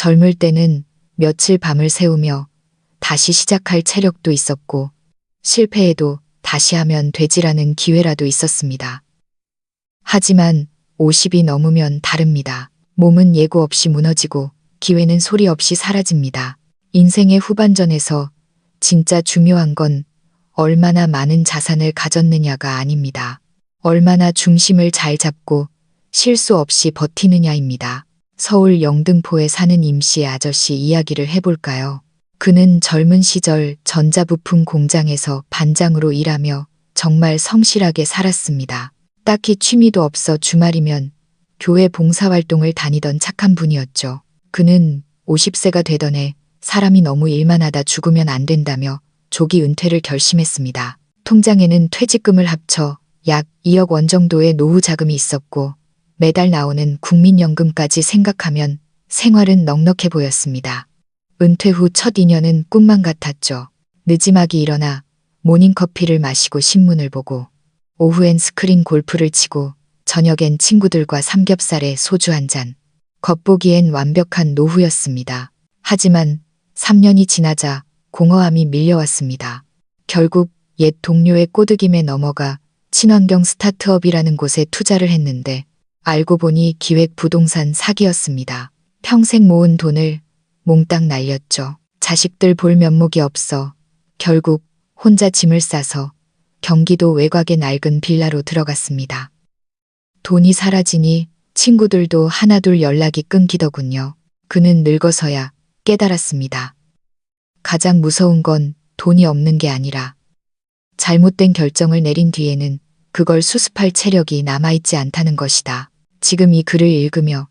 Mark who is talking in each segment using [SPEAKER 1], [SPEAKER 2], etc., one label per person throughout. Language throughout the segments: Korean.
[SPEAKER 1] 젊을 때는 며칠 밤을 새우며 다시 시작할 체력도 있었고 실패해도 다시 하면 되지라는 기회라도 있었습니다. 하지만 50이 넘으면 다릅니다. 몸은 예고 없이 무너지고 기회는 소리 없이 사라집니다. 인생의 후반전에서 진짜 중요한 건 얼마나 많은 자산을 가졌느냐가 아닙니다. 얼마나 중심을 잘 잡고 실수 없이 버티느냐입니다. 서울 영등포에 사는 임씨 아저씨 이야기를 해볼까요? 그는 젊은 시절 전자부품 공장에서 반장으로 일하며 정말 성실하게 살았습니다. 딱히 취미도 없어 주말이면 교회 봉사활동을 다니던 착한 분이었죠. 그는 50세가 되던 해 사람이 너무 일만 하다 죽으면 안 된다며 조기 은퇴를 결심했습니다. 통장에는 퇴직금을 합쳐 약 2억 원 정도의 노후 자금이 있었고 매달 나오는 국민연금까지 생각하면 생활은 넉넉해 보였습니다. 은퇴 후 첫 2년은 꿈만 같았죠. 늦지막이 일어나 모닝커피를 마시고 신문을 보고 오후엔 스크린 골프를 치고 저녁엔 친구들과 삼겹살에 소주 한 잔. 겉보기엔 완벽한 노후였습니다. 하지만 3년이 지나자 공허함이 밀려왔습니다. 결국 옛 동료의 꼬드김에 넘어가 친환경 스타트업이라는 곳에 투자를 했는데 알고 보니 기획 부동산 사기였습니다. 평생 모은 돈을 몽땅 날렸죠. 자식들 볼 면목이 없어 결국 혼자 짐을 싸서 경기도 외곽의 낡은 빌라로 들어갔습니다. 돈이 사라지니 친구들도 하나둘 연락이 끊기더군요. 그는 늙어서야 깨달았습니다. 가장 무서운 건 돈이 없는 게 아니라 잘못된 결정을 내린 뒤에는 그걸 수습할 체력이 남아있지 않다는 것이다. 지금 이 글을 읽으며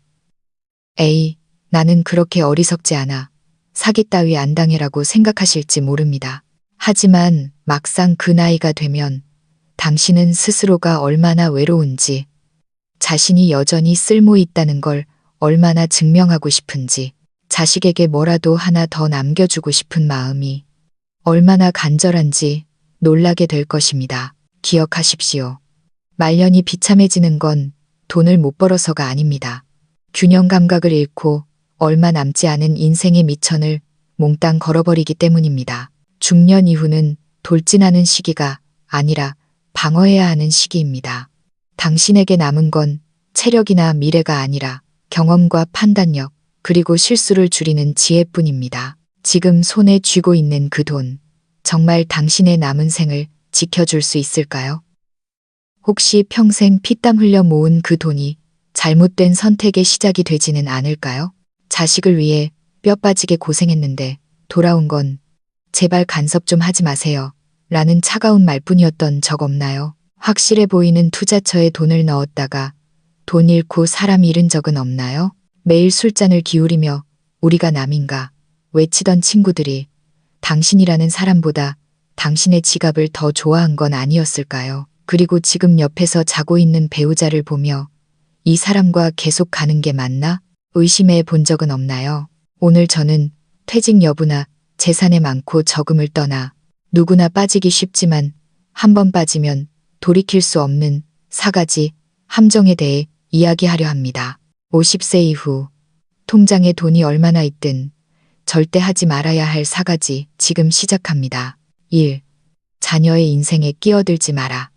[SPEAKER 1] 에이, 나는 그렇게 어리석지 않아. 사기 따위 안 당해라고 생각하실지 모릅니다. 하지만 막상 그 나이가 되면 당신은 스스로가 얼마나 외로운지, 자신이 여전히 쓸모 있다는 걸 얼마나 증명하고 싶은지, 자식에게 뭐라도 하나 더 남겨주고 싶은 마음이 얼마나 간절한지 놀라게 될 것입니다. 기억하십시오. 말년이 비참해지는 건 돈을 못 벌어서가 아닙니다. 균형 감각을 잃고 얼마 남지 않은 인생의 미천을 몽땅 걸어버리기 때문입니다. 중년 이후는 돌진하는 시기가 아니라 방어해야 하는 시기입니다. 당신에게 남은 건 체력이나 미래가 아니라 경험과 판단력, 그리고 실수를 줄이는 지혜뿐입니다. 지금 손에 쥐고 있는 그 돈, 정말 당신의 남은 생을 지켜줄 수 있을까요? 혹시 평생 피땀 흘려 모은 그 돈이 잘못된 선택의 시작이 되지는 않을까요? 자식을 위해 뼈 빠지게 고생했는데 돌아온 건 제발 간섭 좀 하지 마세요. 라는 차가운 말뿐이었던 적 없나요? 확실해 보이는 투자처에 돈을 넣었다가 돈 잃고 사람 잃은 적은 없나요? 매일 술잔을 기울이며 우리가 남인가 외치던 친구들이 당신이라는 사람보다 당신의 지갑을 더 좋아한 건 아니었을까요? 그리고 지금 옆에서 자고 있는 배우자를 보며 이 사람과 계속 가는 게 맞나? 의심해 본 적은 없나요? 오늘 저는 퇴직 여부나 재산의 많고 적음을 떠나 누구나 빠지기 쉽지만 한 번 빠지면 돌이킬 수 없는 4가지 함정에 대해 이야기하려 합니다. 50세 이후 통장에 돈이 얼마나 있든 절대 하지 말아야 할 4가지 지금 시작합니다. 1. 자녀의 인생에 끼어들지 마라.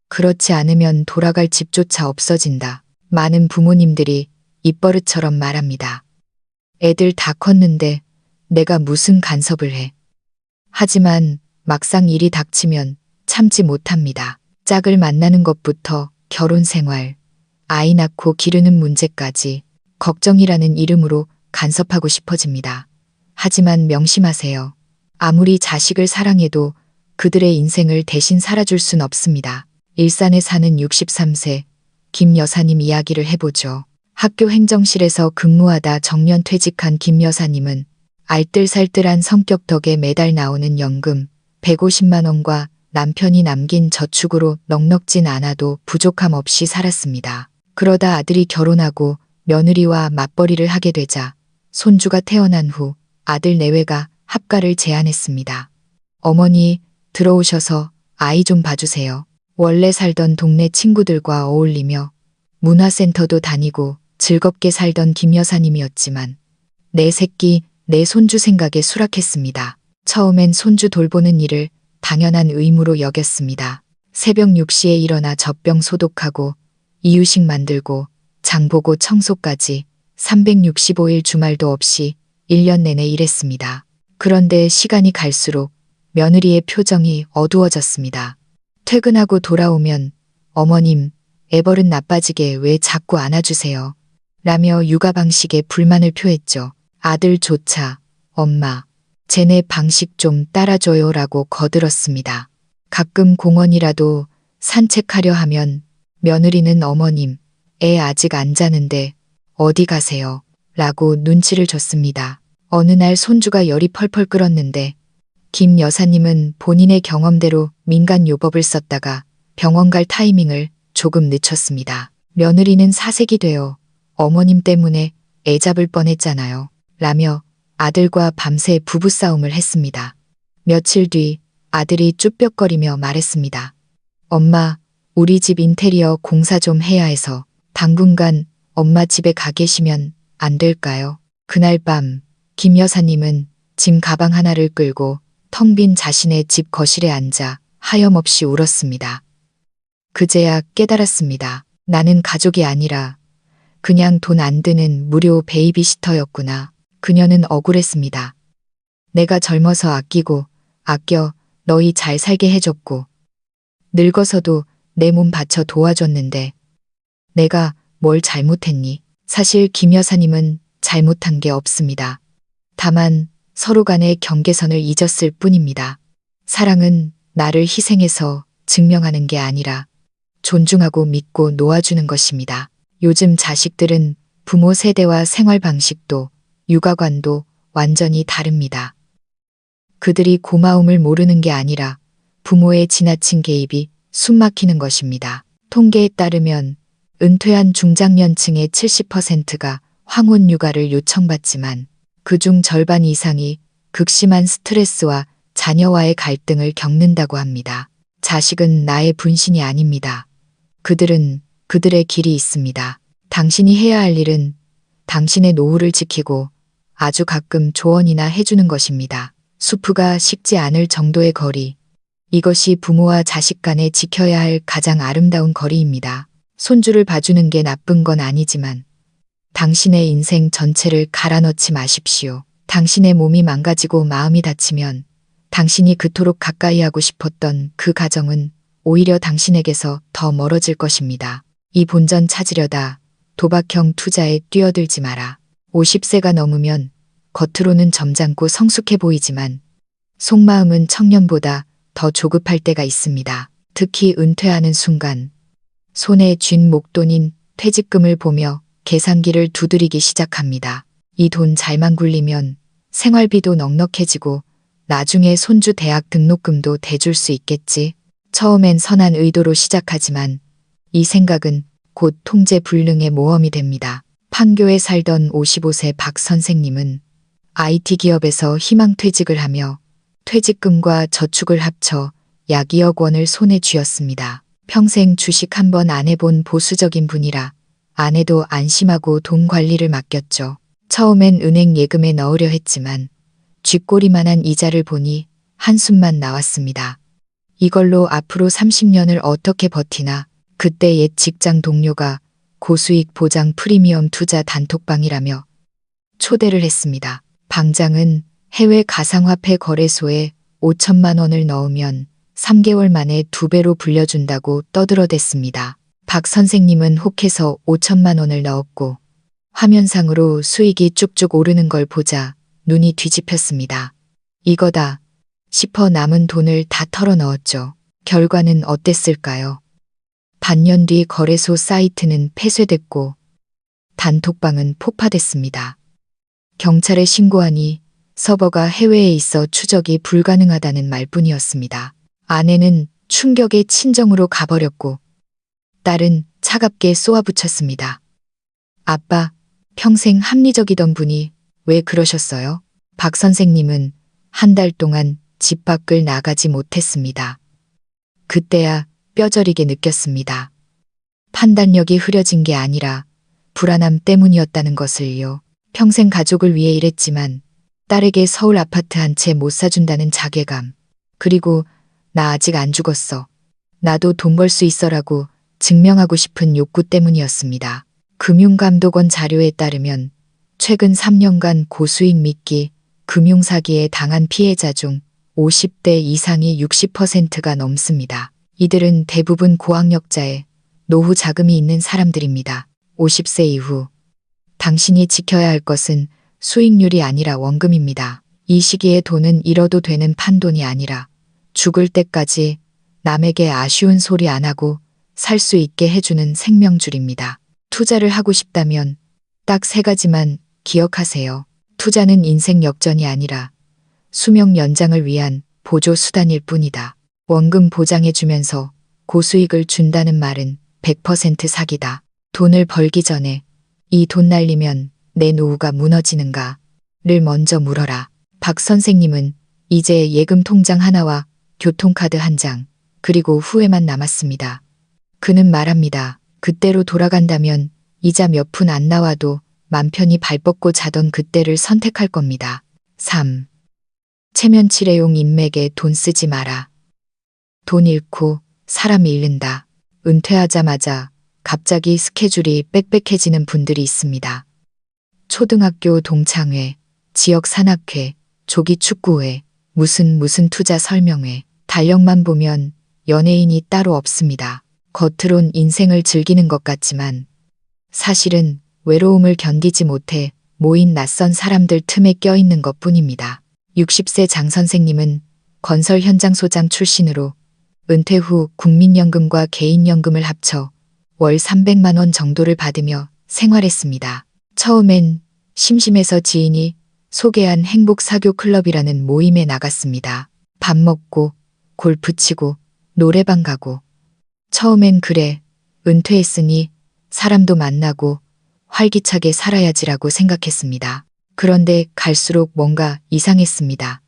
[SPEAKER 1] 그렇지 않으면 돌아갈 집조차 없어진다. 많은 부모님들이 입버릇처럼 말합니다. 애들 다 컸는데 내가 무슨 간섭을 해. 하지만 막상 일이 닥치면 참지 못합니다. 짝을 만나는 것부터 결혼 생활, 아이 낳고 기르는 문제까지 걱정이라는 이름으로 간섭하고 싶어집니다. 하지만 명심하세요. 아무리 자식을 사랑해도 그들의 인생을 대신 살아줄 순 없습니다. 일산에 사는 63세 김 여사님 이야기를 해보죠. 학교 행정실에서 근무하다 정년 퇴직한 김 여사님은 알뜰살뜰한 성격 덕에 매달 나오는 연금 150만 원과 남편이 남긴 저축으로 넉넉진 않아도 부족함 없이 살았습니다. 그러다 아들이 결혼하고 며느리와 맞벌이를 하게 되자 손주가 태어난 후 아들 내외가 합가를 제안했습니다. 어머니, 들어오셔서 아이 좀 봐주세요. 원래 살던 동네 친구들과 어울리며 문화센터도 다니고 즐겁게 살던 김 여사님이었지만 내 새끼, 내 손주 생각에 수락했습니다. 처음엔 손주 돌보는 일을 당연한 의무로 여겼습니다. 새벽 6시에 일어나 젖병 소독하고 이유식 만들고 장보고 청소까지 365일 주말도 없이 1년 내내 일했습니다. 그런데 시간이 갈수록 며느리의 표정이 어두워졌습니다. 퇴근하고 돌아오면 어머님, 애벌은 나빠지게 왜 자꾸 안아주세요? 라며 육아 방식에 불만을 표했죠. 아들조차 엄마, 쟤네 방식 좀 따라줘요 라고 거들었습니다. 가끔 공원이라도 산책하려 하면 며느리는 어머님, 애 아직 안 자는데 어디 가세요? 라고 눈치를 줬습니다. 어느 날 손주가 열이 펄펄 끓었는데 김 여사님은 본인의 경험대로 민간요법을 썼다가 병원 갈 타이밍을 조금 늦췄습니다. 며느리는 사색이 되어 어머님 때문에 애 잡을 뻔했잖아요. 라며 아들과 밤새 부부싸움을 했습니다. 며칠 뒤 아들이 쭈뼛거리며 말했습니다. 엄마, 우리 집 인테리어 공사 좀 해야 해서 당분간 엄마 집에 가 계시면 안 될까요? 그날 밤 김 여사님은 짐 가방 하나를 끌고 텅 빈 자신의 집 거실에 앉아 하염없이 울었습니다. 그제야 깨달았습니다. 나는 가족이 아니라 그냥 돈 안 드는 무료 베이비시터였구나. 그녀는 억울했습니다. 내가 젊어서 아끼고 아껴 너희 잘 살게 해줬고 늙어서도 내 몸 바쳐 도와줬는데 내가 뭘 잘못했니? 사실 김 여사님은 잘못한 게 없습니다. 다만 서로 간의 경계선을 잊었을 뿐입니다. 사랑은 나를 희생해서 증명하는 게 아니라 존중하고 믿고 놓아주는 것입니다. 요즘 자식들은 부모 세대와 생활 방식도 육아관도 완전히 다릅니다. 그들이 고마움을 모르는 게 아니라 부모의 지나친 개입이 숨막히는 것입니다. 통계에 따르면 은퇴한 중장년층의 70%가 황혼 육아를 요청받지만 그중 절반 이상이 극심한 스트레스와 자녀와의 갈등을 겪는다고 합니다. 자식은 나의 분신이 아닙니다. 그들은 그들의 길이 있습니다. 당신이 해야 할 일은 당신의 노후를 지키고 아주 가끔 조언이나 해주는 것입니다. 수프가 식지 않을 정도의 거리. 이것이 부모와 자식 간에 지켜야 할 가장 아름다운 거리입니다. 손주를 봐주는 게 나쁜 건 아니지만 당신의 인생 전체를 갈아넣지 마십시오. 당신의 몸이 망가지고 마음이 다치면 당신이 그토록 가까이 하고 싶었던 그 가정은 오히려 당신에게서 더 멀어질 것입니다. 이 본전 찾으려다 도박형 투자에 뛰어들지 마라. 50세가 넘으면 겉으로는 점잖고 성숙해 보이지만 속마음은 청년보다 더 조급할 때가 있습니다. 특히 은퇴하는 순간 손에 쥔 목돈인 퇴직금을 보며 계산기를 두드리기 시작합니다. 이 돈 잘만 굴리면 생활비도 넉넉해지고 나중에 손주 대학 등록금도 대줄 수 있겠지. 처음엔 선한 의도로 시작하지만 이 생각은 곧 통제불능의 모험이 됩니다. 판교에 살던 55세 박 선생님은 IT 기업에서 희망퇴직을 하며 퇴직금과 저축을 합쳐 약 2억 원을 손에 쥐었습니다. 평생 주식 한 번 안 해본 보수적인 분이라 아내도 안심하고 돈 관리를 맡겼죠. 처음엔 은행 예금에 넣으려 했지만 쥐꼬리만한 이자를 보니 한숨만 나왔습니다. 이걸로 앞으로 30년을 어떻게 버티나. 그때 옛 직장 동료가 고수익 보장 프리미엄 투자 단톡방이라며 초대를 했습니다. 방장은 해외 가상화폐 거래소에 5천만 원을 넣으면 3개월 만에 2배로 불려준다고 떠들어댔습니다. 박 선생님은 혹해서 5천만 원을 넣었고 화면상으로 수익이 쭉쭉 오르는 걸 보자 눈이 뒤집혔습니다. 이거다 싶어 남은 돈을 다 털어 넣었죠. 결과는 어땠을까요? 반년 뒤 거래소 사이트는 폐쇄됐고 단톡방은 폭파됐습니다. 경찰에 신고하니 서버가 해외에 있어 추적이 불가능하다는 말뿐이었습니다. 아내는 충격에 친정으로 가버렸고 딸은 차갑게 쏘아붙였습니다. 아빠, 평생 합리적이던 분이 왜 그러셨어요? 박 선생님은 한 달 동안 집 밖을 나가지 못했습니다. 그때야 뼈저리게 느꼈습니다. 판단력이 흐려진 게 아니라 불안함 때문이었다는 것을요. 평생 가족을 위해 일했지만 딸에게 서울 아파트 한 채 못 사준다는 자괴감. 그리고 나 아직 안 죽었어. 나도 돈 벌 수 있어라고 증명하고 싶은 욕구 때문이었습니다. 금융감독원 자료에 따르면 최근 3년간 고수익 미끼, 금융사기에 당한 피해자 중 50대 이상이 60%가 넘습니다. 이들은 대부분 고학력자에 노후 자금이 있는 사람들입니다. 50세 이후 당신이 지켜야 할 것은 수익률이 아니라 원금입니다. 이 시기에 돈은 잃어도 되는 판돈이 아니라 죽을 때까지 남에게 아쉬운 소리 안 하고 살 수 있게 해주는 생명줄입니다. 투자를 하고 싶다면 딱 3가지만 기억하세요. 투자는 인생 역전이 아니라 수명 연장을 위한 보조 수단일 뿐이다. 원금 보장해주면서 고수익을 준다는 말은 100% 사기다. 돈을 벌기 전에 이 돈 날리면 내 노후가 무너지는가를 먼저 물어라. 박 선생님은 이제 예금 통장 하나와 교통카드 한 장, 그리고 후회만 남았습니다. 그는 말합니다. 그때로 돌아간다면 이자 몇 푼 안 나와도 맘 편히 발 뻗고 자던 그때를 선택할 겁니다. 3. 체면치레용 인맥에 돈 쓰지 마라. 돈 잃고 사람 잃는다. 은퇴하자마자 갑자기 스케줄이 빽빽해지는 분들이 있습니다. 초등학교 동창회, 지역 산악회, 조기 축구회, 무슨 투자 설명회, 달력만 보면 연예인이 따로 없습니다. 겉으론 인생을 즐기는 것 같지만 사실은 외로움을 견디지 못해 모인 낯선 사람들 틈에 껴있는 것 뿐입니다. 60세 장 선생님은 건설 현장 소장 출신으로 은퇴 후 국민연금과 개인연금을 합쳐 월 300만 원 정도를 받으며 생활했습니다. 처음엔 심심해서 지인이 소개한 행복사교클럽이라는 모임에 나갔습니다. 밥 먹고 골프 치고 노래방 가고. 처음엔 그래, 은퇴했으니 사람도 만나고 활기차게 살아야지라고 생각했습니다. 그런데 갈수록 뭔가 이상했습니다.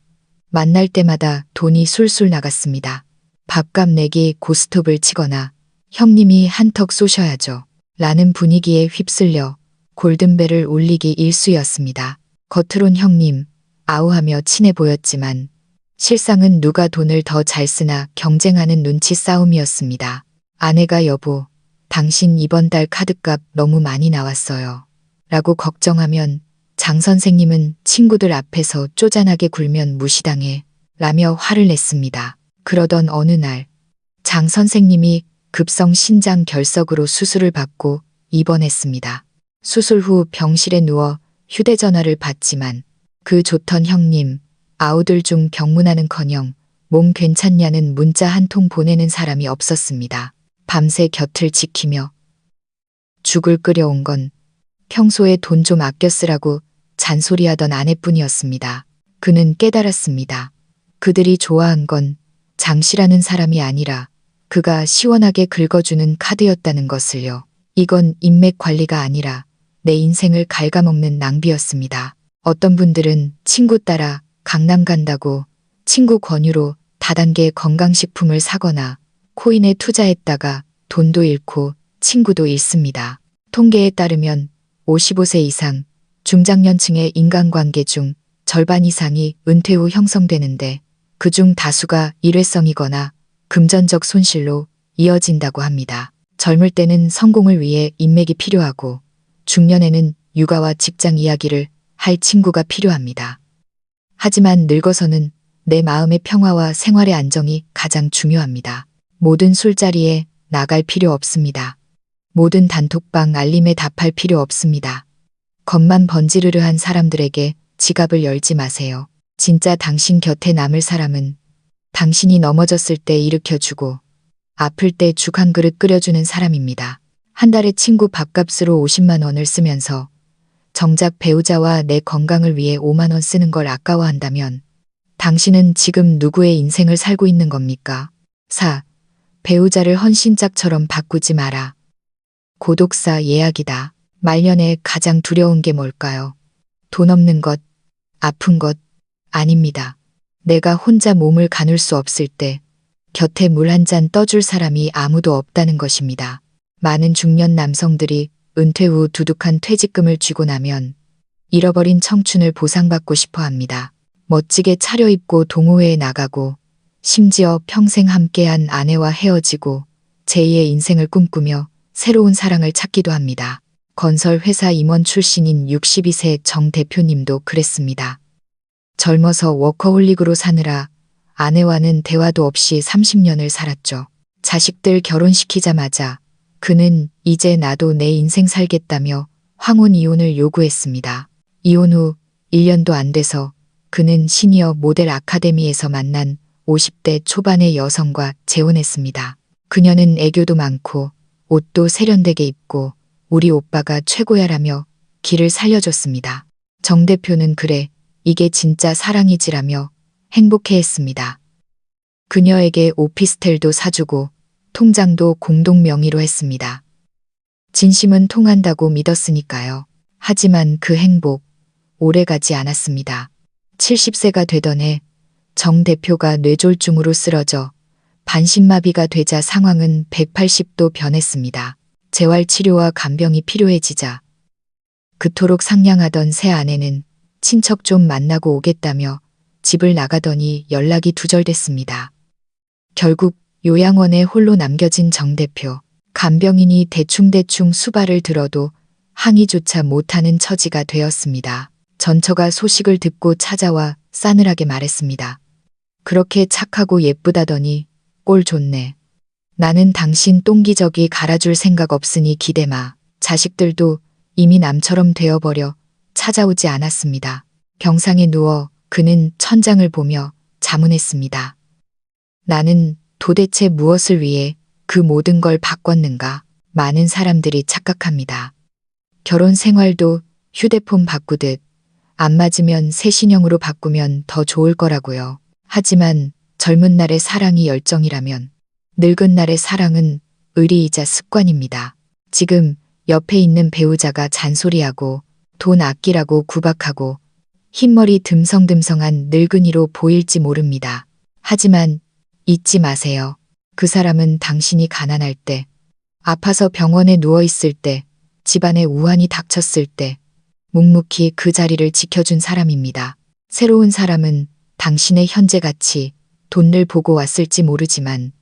[SPEAKER 1] 만날 때마다 돈이 술술 나갔습니다. 밥값 내기 고스톱을 치거나 형님이 한턱 쏘셔야죠. 라는 분위기에 휩쓸려 골든벨을 울리기 일쑤였습니다. 겉으론 형님, 아우하며 친해 보였지만 실상은 누가 돈을 더 잘 쓰나 경쟁하는 눈치 싸움이었습니다. 아내가 여보, 당신 이번 달 카드값 너무 많이 나왔어요. 라고 걱정하면 장 선생님은 친구들 앞에서 쪼잔하게 굴면 무시당해 라며 화를 냈습니다. 그러던 어느 날 장 선생님이 급성 신장 결석으로 수술을 받고 입원했습니다. 수술 후 병실에 누워 휴대전화를 받지만 그 좋던 형님, 아우들 중 병문안은커녕 몸 괜찮냐는 문자 한 통 보내는 사람이 없었습니다. 밤새 곁을 지키며 죽을 끓여온 건 평소에 돈 좀 아껴 쓰라고 잔소리하던 아내뿐이었습니다. 그는 깨달았습니다. 그들이 좋아한 건 장씨라는 사람이 아니라 그가 시원하게 긁어주는 카드였다는 것을요. 이건 인맥 관리가 아니라 내 인생을 갉아먹는 낭비였습니다. 어떤 분들은 친구 따라 강남 간다고 친구 권유로 다단계 건강식품을 사거나 코인에 투자했다가 돈도 잃고 친구도 잃습니다. 통계에 따르면 55세 이상 중장년층의 인간관계 중 절반 이상이 은퇴 후 형성되는데 그중 다수가 일회성이거나 금전적 손실로 이어진다고 합니다. 젊을 때는 성공을 위해 인맥이 필요하고 중년에는 육아와 직장 이야기를 할 친구가 필요합니다. 하지만 늙어서는 내 마음의 평화와 생활의 안정이 가장 중요합니다. 모든 술자리에 나갈 필요 없습니다. 모든 단톡방 알림에 답할 필요 없습니다. 겉만 번지르르한 사람들에게 지갑을 열지 마세요. 진짜 당신 곁에 남을 사람은 당신이 넘어졌을 때 일으켜주고 아플 때 죽 한 그릇 끓여주는 사람입니다. 한 달에 친구 밥값으로 50만 원을 쓰면서 정작 배우자와 내 건강을 위해 5만 원 쓰는 걸 아까워한다면 당신은 지금 누구의 인생을 살고 있는 겁니까? 4. 배우자를 헌신짝처럼 바꾸지 마라. 고독사 예약이다. 말년에 가장 두려운 게 뭘까요? 돈 없는 것, 아픈 것 아닙니다. 내가 혼자 몸을 가눌 수 없을 때 곁에 물 한 잔 떠줄 사람이 아무도 없다는 것입니다. 많은 중년 남성들이 은퇴 후 두둑한 퇴직금을 쥐고 나면 잃어버린 청춘을 보상받고 싶어 합니다. 멋지게 차려입고 동호회에 나가고 심지어 평생 함께한 아내와 헤어지고 제2의 인생을 꿈꾸며 새로운 사랑을 찾기도 합니다. 건설회사 임원 출신인 62세 정 대표님도 그랬습니다. 젊어서 워커홀릭으로 사느라 아내와는 대화도 없이 30년을 살았죠. 자식들 결혼시키자마자 그는 이제 나도 내 인생 살겠다며 황혼 이혼을 요구했습니다. 이혼 후 1년도 안 돼서 그는 시니어 모델 아카데미에서 만난 50대 초반의 여성과 재혼했습니다. 그녀는 애교도 많고 옷도 세련되게 입고 우리 오빠가 최고야라며 길을 살려줬습니다. 정 대표는 그래, 이게 진짜 사랑이지라며 행복해했습니다. 그녀에게 오피스텔도 사주고 통장도 공동 명의로 했습니다. 진심은 통한다고 믿었으니까요. 하지만 그 행복 오래가지 않았습니다. 70세가 되던 해 정 대표가 뇌졸중으로 쓰러져 반신마비가 되자 상황은 180도 변했습니다. 재활치료와 간병이 필요해지자 그토록 상냥하던 새 아내는 친척 좀 만나고 오겠다며 집을 나가더니 연락이 두절됐습니다. 결국 요양원에 홀로 남겨진 정 대표. 간병인이 대충대충 수발을 들어도 항의조차 못하는 처지가 되었습니다. 전처가 소식을 듣고 찾아와 싸늘하게 말했습니다. 그렇게 착하고 예쁘다더니 꼴 좋네. 나는 당신 똥기저귀 갈아줄 생각 없으니 기대마. 자식들도 이미 남처럼 되어버려 찾아오지 않았습니다. 병상에 누워 그는 천장을 보며 자문했습니다. 나는 도대체 무엇을 위해 그 모든 걸 바꿨는가? 많은 사람들이 착각합니다. 결혼 생활도 휴대폰 바꾸듯 안 맞으면 새 신형으로 바꾸면 더 좋을 거라고요. 하지만 젊은 날의 사랑이 열정이라면 늙은 날의 사랑은 의리이자 습관입니다. 지금 옆에 있는 배우자가 잔소리하고 돈 아끼라고 구박하고 흰머리 듬성듬성한 늙은이로 보일지 모릅니다. 하지만 잊지 마세요. 그 사람은 당신이 가난할 때, 아파서 병원에 누워있을 때, 집안에 우환이 닥쳤을 때 묵묵히 그 자리를 지켜준 사람입니다. 새로운 사람은 당신의 현재 가치, 돈을 보고 왔을지 모르지만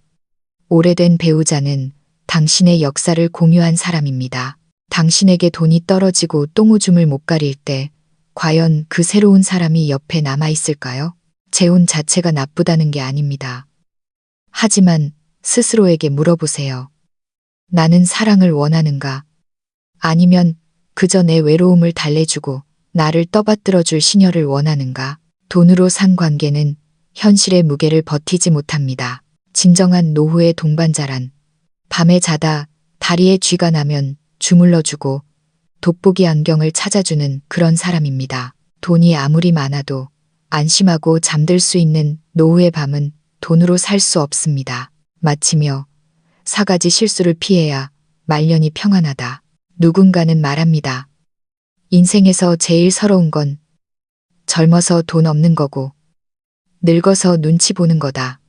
[SPEAKER 1] 오래된 배우자는 당신의 역사를 공유한 사람입니다. 당신에게 돈이 떨어지고 똥오줌을 못 가릴 때 과연 그 새로운 사람이 옆에 남아있을까요? 재혼 자체가 나쁘다는 게 아닙니다. 하지만 스스로에게 물어보세요. 나는 사랑을 원하는가? 아니면 그저 내 외로움을 달래주고 나를 떠받들어줄 시녀를 원하는가? 돈으로 산 관계는 현실의 무게를 버티지 못합니다. 진정한 노후의 동반자란 밤에 자다 다리에 쥐가 나면 주물러주고 돋보기 안경을 찾아주는 그런 사람입니다. 돈이 아무리 많아도 안심하고 잠들 수 있는 노후의 밤은 돈으로 살 수 없습니다. 마치며 4가지 실수를 피해야 말년이 평안하다. 누군가는 말합니다. 인생에서 제일 서러운 건 젊어서 돈 없는 거고 늙어서 눈치 보는 거다.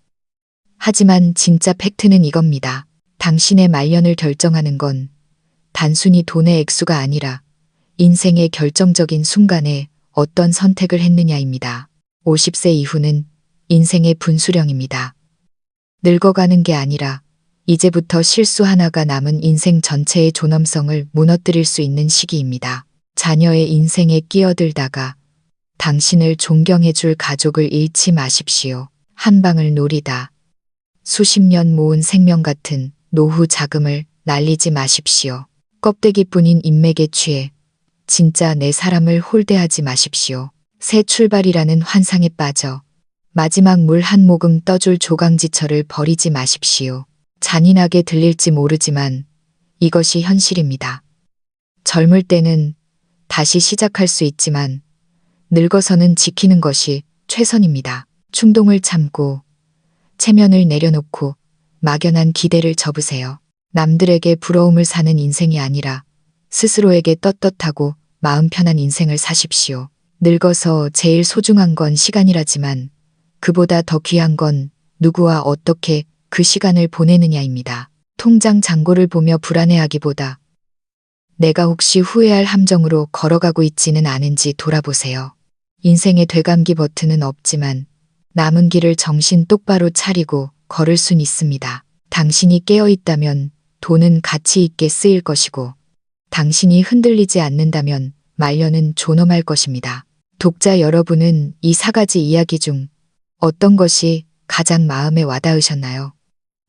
[SPEAKER 1] 하지만 진짜 팩트는 이겁니다. 당신의 말년을 결정하는 건 단순히 돈의 액수가 아니라 인생의 결정적인 순간에 어떤 선택을 했느냐입니다. 50세 이후는 인생의 분수령입니다. 늙어가는 게 아니라 이제부터 실수 하나가 남은 인생 전체의 존엄성을 무너뜨릴 수 있는 시기입니다. 자녀의 인생에 끼어들다가 당신을 존경해줄 가족을 잃지 마십시오. 한 방을 노리다. 수십 년 모은 생명 같은 노후 자금을 날리지 마십시오. 껍데기뿐인 인맥에 취해 진짜 내 사람을 홀대하지 마십시오. 새 출발이라는 환상에 빠져 마지막 물 한 모금 떠줄 조강지처를 버리지 마십시오. 잔인하게 들릴지 모르지만 이것이 현실입니다. 젊을 때는 다시 시작할 수 있지만 늙어서는 지키는 것이 최선입니다. 충동을 참고 체면을 내려놓고 막연한 기대를 접으세요. 남들에게 부러움을 사는 인생이 아니라 스스로에게 떳떳하고 마음 편한 인생을 사십시오. 늙어서 제일 소중한 건 시간이라지만 그보다 더 귀한 건 누구와 어떻게 그 시간을 보내느냐입니다. 통장 잔고를 보며 불안해하기보다 내가 혹시 후회할 함정으로 걸어가고 있지는 않은지 돌아보세요. 인생의 되감기 버튼은 없지만 남은 길을 정신 똑바로 차리고 걸을 순 있습니다. 당신이 깨어있다면 돈은 가치 있게 쓰일 것이고 당신이 흔들리지 않는다면 말년은 존엄할 것입니다. 독자 여러분은 이 4가지 이야기 중 어떤 것이 가장 마음에 와닿으셨나요?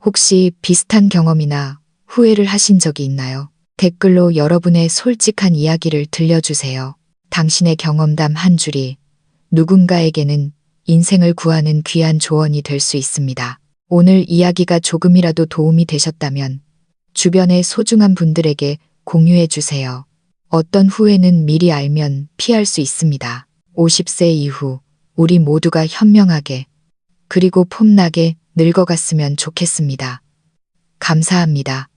[SPEAKER 1] 혹시 비슷한 경험이나 후회를 하신 적이 있나요? 댓글로 여러분의 솔직한 이야기를 들려주세요. 당신의 경험담 한 줄이 누군가에게는 인생을 구하는 귀한 조언이 될 수 있습니다. 오늘 이야기가 조금이라도 도움이 되셨다면 주변의 소중한 분들에게 공유해 주세요. 어떤 후회는 미리 알면 피할 수 있습니다. 50세 이후 우리 모두가 현명하게 그리고 폼나게 늙어갔으면 좋겠습니다. 감사합니다.